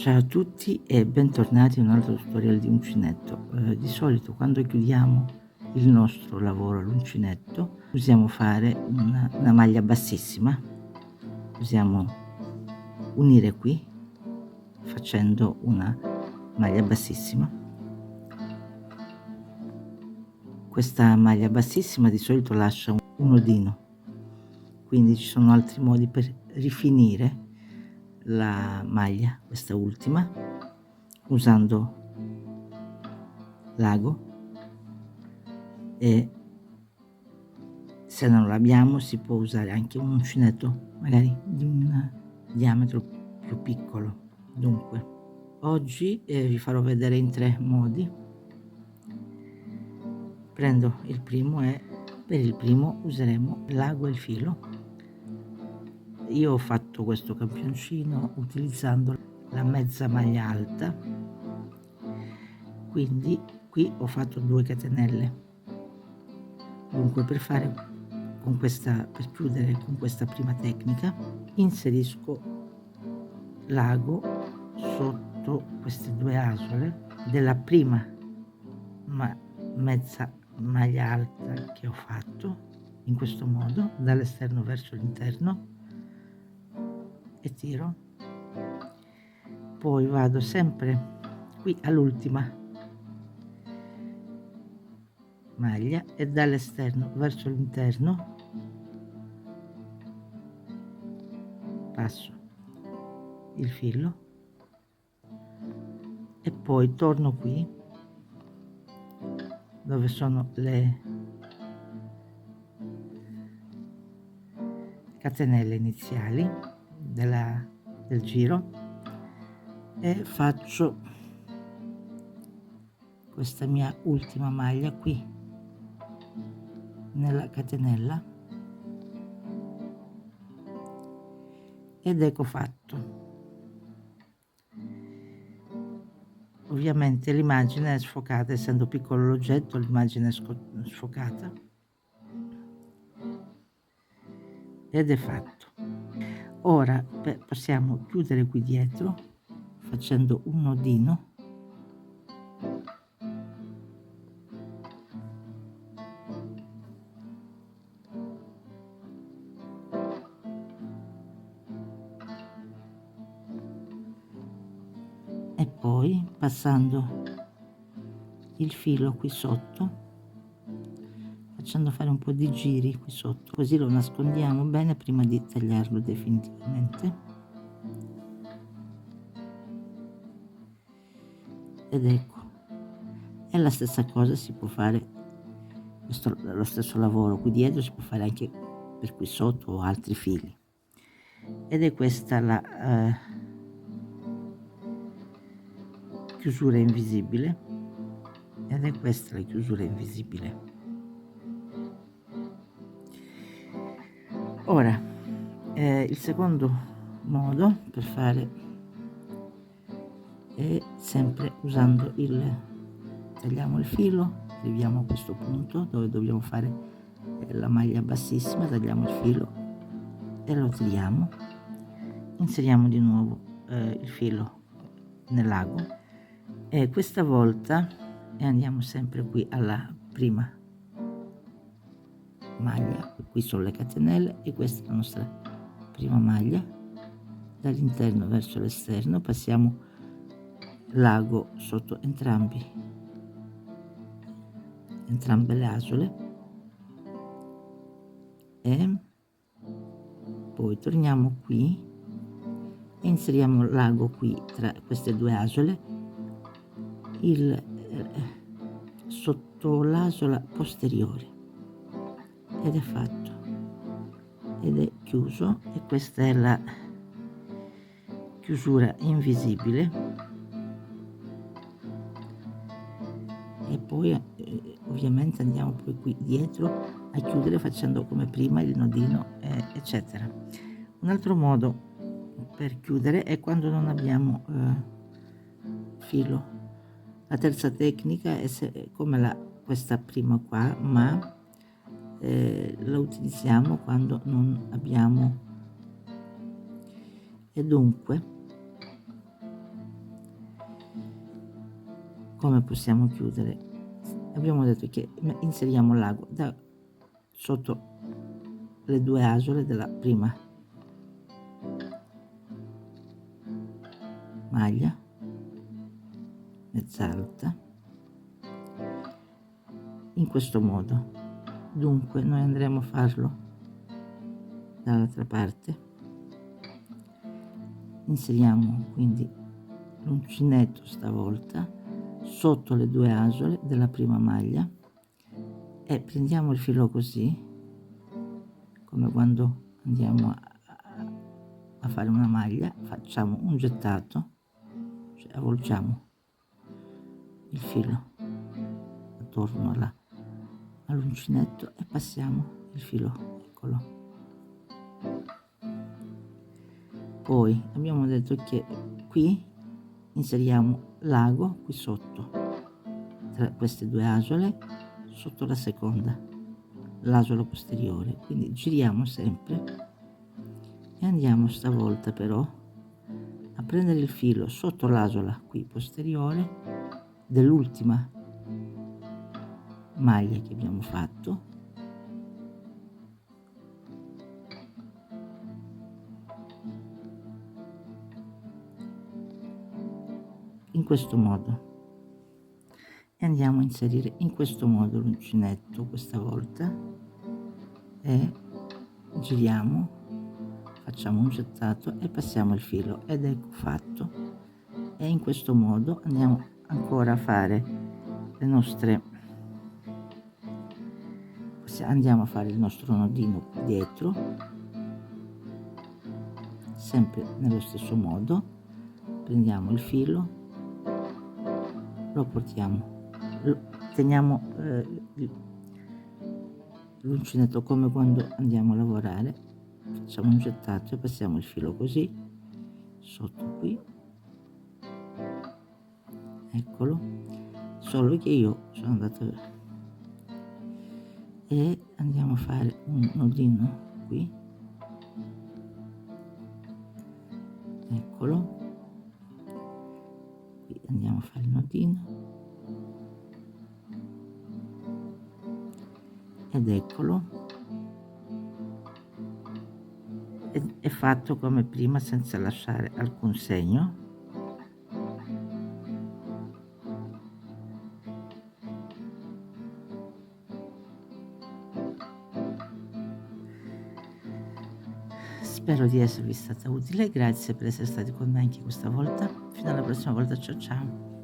Ciao a tutti e bentornati in un altro tutorial di uncinetto. Di solito quando chiudiamo il nostro lavoro all'uncinetto usiamo fare una maglia bassissima, usiamo unire qui facendo una maglia bassissima. Questa maglia bassissima di solito lascia un nodino, quindi ci sono altri modi per rifinire la maglia, questa ultima, usando l'ago, e se non l'abbiamo si può usare anche un uncinetto magari di un diametro più piccolo. Dunque oggi vi farò vedere in 3 modi. Prendo il primo e per il primo useremo l'ago e il filo. Io ho fatto questo campioncino utilizzando la mezza maglia alta, quindi qui ho fatto 2 catenelle. Dunque per chiudere con questa prima tecnica inserisco l'ago sotto queste 2 asole della prima mezza maglia alta che ho fatto, in questo modo, dall'esterno verso l'interno, e tiro. Poi vado sempre qui all'ultima maglia e dall'esterno verso l'interno passo il filo e poi torno qui dove sono le catenelle iniziali del giro e faccio questa mia ultima maglia qui nella catenella ed ecco fatto. Ovviamente l'immagine è sfocata, essendo piccolo l'oggetto l'immagine è sfocata ed è fatto. Ora possiamo chiudere qui dietro facendo un nodino e poi passando il filo qui sotto, facendo fare un po' di giri qui sotto, così lo nascondiamo bene prima di tagliarlo definitivamente. Ed ecco, è la stessa cosa, si può fare lo stesso lavoro qui dietro, si può fare anche per qui sotto o altri fili. Ed è questa la chiusura invisibile, ed è questa la chiusura invisibile. Ora il secondo modo per fare è sempre usando tagliamo il filo, arriviamo a questo punto dove dobbiamo fare la maglia bassissima, tagliamo il filo e lo tiriamo, inseriamo di nuovo il filo nell'ago e questa volta andiamo sempre qui alla prima maglia, qui sono le catenelle e questa è la nostra prima maglia, dall'interno verso l'esterno passiamo l'ago sotto entrambe le asole e poi torniamo qui e inseriamo l'ago qui tra queste 2 asole sotto l'asola posteriore ed è fatto, ed è chiuso, e questa è la chiusura invisibile. E poi ovviamente andiamo poi qui dietro a chiudere facendo come prima il nodino eccetera. Un altro modo per chiudere è quando non abbiamo filo. La terza tecnica è come questa prima qua, ma la utilizziamo quando non abbiamo, e dunque come possiamo chiudere? Abbiamo detto che inseriamo l'ago da sotto le 2 asole della prima maglia mezza alta, in questo modo. Dunque noi andremo a farlo dall'altra parte. Inseriamo quindi l'uncinetto stavolta sotto le 2 asole della prima maglia e prendiamo il filo così, come quando andiamo a fare una maglia, facciamo un gettato, cioè avvolgiamo il filo attorno all'uncinetto e passiamo il filo, eccolo. Poi abbiamo detto che qui inseriamo l'ago qui sotto, tra queste 2 asole, sotto la seconda, l'asola posteriore. Quindi giriamo sempre e andiamo stavolta però a prendere il filo sotto l'asola qui posteriore dell'ultima maglia che abbiamo fatto, in questo modo, e andiamo a inserire in questo modo l'uncinetto questa volta e giriamo, facciamo un gettato e passiamo il filo ed ecco fatto. E in questo modo andiamo ancora a fare le nostre, andiamo a fare il nostro nodino qui dietro, sempre nello stesso modo. Prendiamo il filo, lo portiamo, teniamo l'uncinetto come quando andiamo a lavorare, facciamo un gettato e passiamo il filo così sotto qui, eccolo, solo che io sono andato e andiamo a fare un nodino qui, eccolo, qui andiamo a fare il nodino ed eccolo, è fatto come prima senza lasciare alcun segno. Spero di esservi stata utile, grazie per essere stati con me anche questa volta. Fino alla prossima volta, ciao ciao.